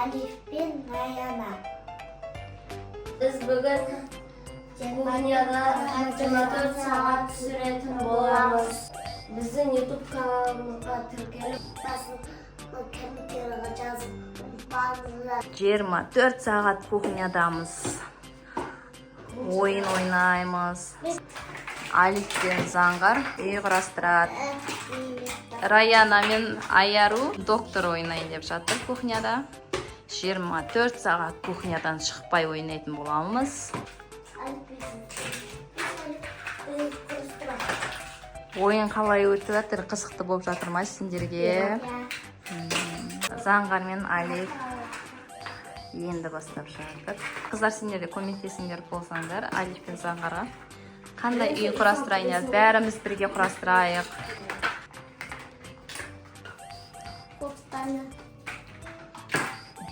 Alif bin Rayana. Biz bugün Konya'da 24 saat sürетін bolamız. Біздің YouTube kanalımızға тіркеліп, компьютерге жазып барыңыздар. 24 сағат кухнядамыз. Ойын ойнаймыз. Алиф пен Заңғар үй құрастырады. Раяна мен Аяру доктор ойнайын деп жатыр кухняда. 24 сағат кухнядан шықпай ойнайтын боламыз. Ойын қалай өтіп жатыр? Қызықты болып жатыр ма сендерге? Заңғар мен Алиф енді бастап жатыр. Қыздар, сендер де көмектесіңдер болсаңдар, Алиф пен Заңғарға қандай үй құрастырайын? Бәріміз бірге құрастырайық.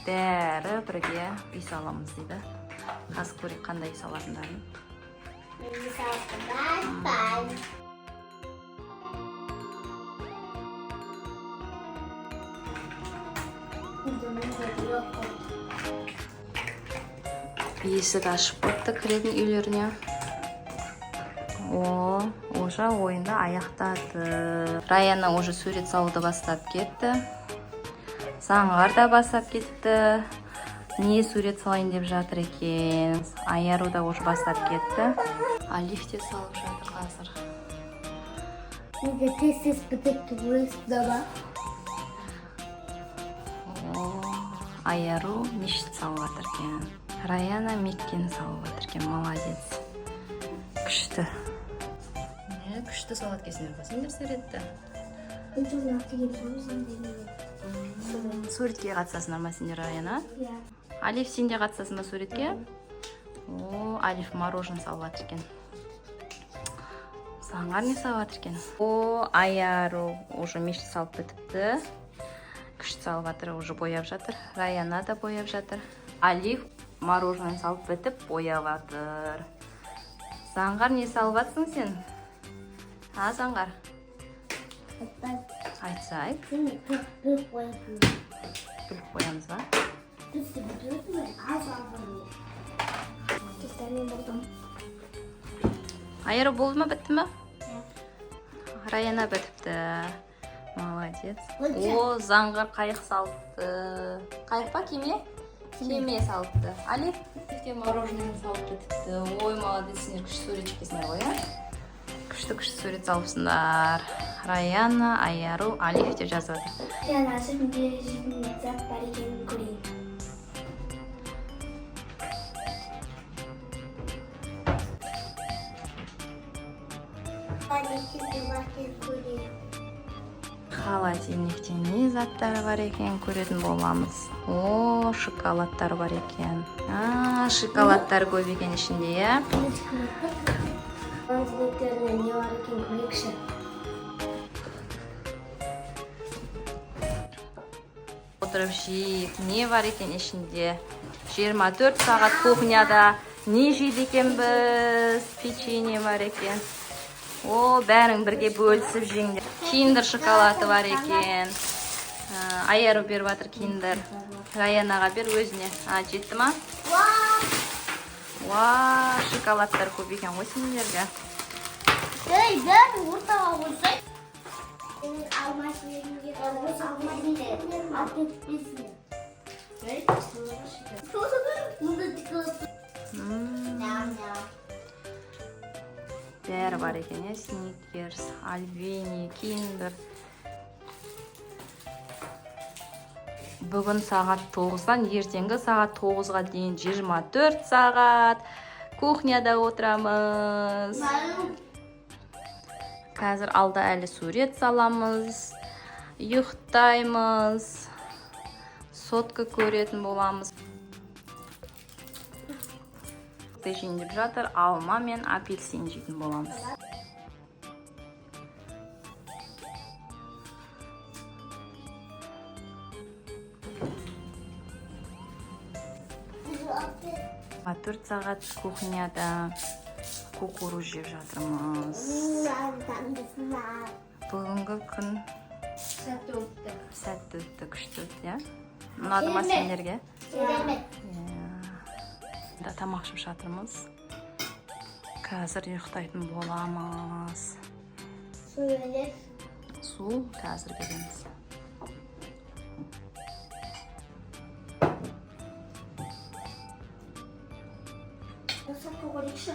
Бәрі бірге үй саламыз дейді. Қазір көрейік қандай үй салатындарын. Есік ашып қойыпты кіретін үйлеріне. Уже ойынды аяқтады. Раяна уже сурет салуды бастап кетті. Заңғар да бастап кетті. Не сурет салайын деп жатыр екен. Аяру да уже бастап кетті. Алиф те салып жатыр қазір. Неге тез бітіпті бұрысында ба? Аяру мешіт салып жатыр екен. Раяна меккені салып жатыр екен. Молодец. Күшті. Күшті салат кесіңдер қосыңдер суретті. Суретке қатысасыңдар ма сендер, Раяна? Алиф, сен де қатысасың ба суретке? Алиф мороженое салып жатыр екен. Заңғар не салып жатыр екен? Аяру уже мешіт салып бітіпті. Күшті салып жатыр, уже бояп жатыр. Раяна да бояп жатыр. Алиф мороженое салып бітіп бояп жатыр. Заңғар не салып жатсың сен? Заңғар? Айтсай. Біліп қоямыз. Біліп қоямыз ба? Аяру болды ма, бітті ма? Раяна бітіпті. Молодец. Заңғар қайық салыпты. Қайық па, кеме? Кеме салыпты. Алиф мороженое салып бітіпті. Молодец, сендер күшті сурет чекесіңдер ғой, Күшті сурет салыпсыңдар. Раяна, Аяру, Алиф деп жазып жатыр. Мен ашып жібін зат бар екенін көрейін. Холодильникте не заттар бар екен көретін боламыз. Шоколадтар бар екен. Шоколадтар көп екен ішінде, Холодильниктеріне не бар екен көрейікші. Отырып жейік, не бар екен ішінде? 24 сағат кухняда не жейді екен біз? Печенье бар екен. Бәрің бірге бөлісіп жеңдер. Киндер шоколаты бар екен. Аяру беріп жатыр киндер. Раянаға бер өзіне. Жетті ма? Шоколадтар көп екен ғой сендерге. Бәрін ортаға қойсай. Алмас ерінге Бәрі бар екен, Сникерс, Альбини, Киндер. Бүгін сағат 9-дан ертеңгі сағат 9-ға дейін 24 сағат кухняда отырамыз. Қазір алда әлі сурет саламыз, ұйықтаймыз, сотка көретін боламыз. Жейін жатыр, алма мен апельсин жейтін боламыз. Төрт сағат кухняда кукуруз жеп жатырмыз. Бүгінгі күн сәтті өтті, күшті өтті, Ұнады ма сендерге? Керемет. Да, тамақ ішіп жатырмыз. Қазір ұйықтайтын боламыз. Су берер. Су қазір береміз. Сотқа көрейікші.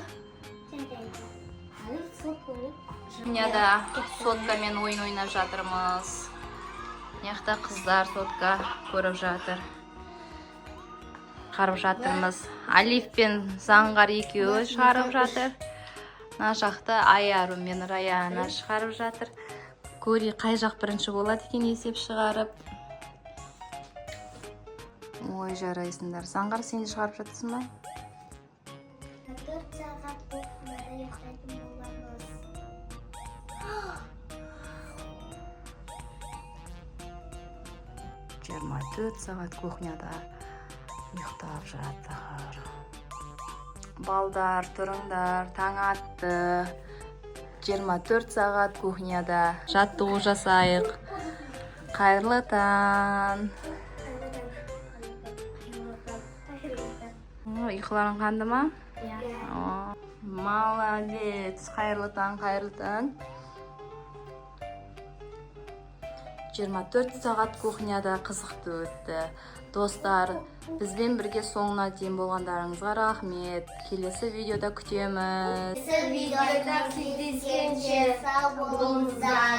Әлі сот көрейік. Кухняда соткамен ойын ойнап жатырмыз. Яқта қыздар сотка көріп жатыр. Қарып жатырмыз. Алиф пен Заңғар екеуі шығарып жатыр. Мына жақта Айару мен Раяна шығарып жатыр. Көре қай жақ бірінші болады екен есеп шығарып. Ой, жарайсыңдар. Заңғар, сен де шығарып жатырсың ба? 4 сағат кухняда ұйықтайтын боламыз. 24 сағат кухняда ұйықтап жатыр. Балдар, тұрыңдар, таң атты. 24 сағат кухняда жаттығу жасайық. Қайырлы таң. Ұйқыларың қанды ма? Молодец. Қайырлы таң, қайырлы таң. 24 сағат кухняда қызықты өтті. Достар, бізбен бірге соңына дейін болғандарыңызға рахмет. Келесі видеода күтеміз. Видеода кездескенше сау болыңыздар.